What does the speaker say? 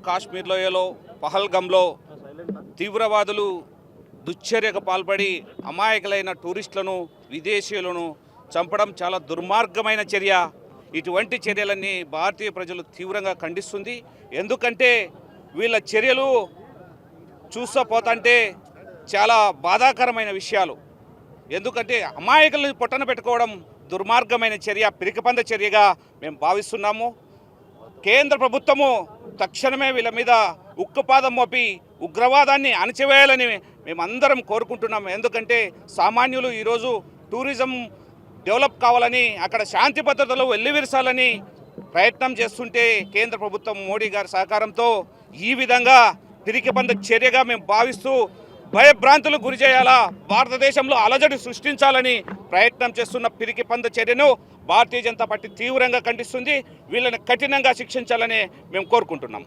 కాశ్మీర్ లోయలో పహల్గంలో తీవ్రవాదులు దుశ్చర్యకు పాల్పడి అమాయకులైన టూరిస్టులను విదేశీయులను చంపడం చాలా దుర్మార్గమైన చర్య. ఇటువంటి చర్యలన్నీ భారతీయ ప్రజలు తీవ్రంగా ఖండిస్తుంది. ఎందుకంటే వీళ్ళ చర్యలు చూసపోతుంటే చాలా బాధాకరమైన విషయాలు. ఎందుకంటే అమాయకులను పొట్టన పెట్టుకోవడం దుర్మార్గమైన చర్య, పిరికిపంద చర్యగా మేము భావిస్తున్నాము. కేంద్ర ప్రభుత్వము తక్షణమే వీళ్ళ మీద ఉక్కుపాదం మోపి ఉగ్రవాదాన్ని అణచివేయాలని మేమందరం కోరుకుంటున్నాము. ఎందుకంటే సామాన్యులు ఈరోజు టూరిజం డెవలప్ కావాలని, అక్కడ శాంతి భద్రతలు వెల్లివిరసాలని ప్రయత్నం చేస్తుంటే కేంద్ర ప్రభుత్వం మోడీ గారి సహకారంతో ఈ విధంగా పిరికిపంద చర్యగా మేము భావిస్తూ భయభ్రాంతులకు గురి చేయాలా, భారతదేశంలో అలజడి సృష్టించాలని ప్రయత్నం చేస్తున్న పిరికిపంద చర్యను భారతీయ జనతా పార్టీ తీవ్రంగా ఖండిస్తుంది. వీళ్ళని కఠినంగా శిక్షించాలని మేము కోరుకుంటున్నాం.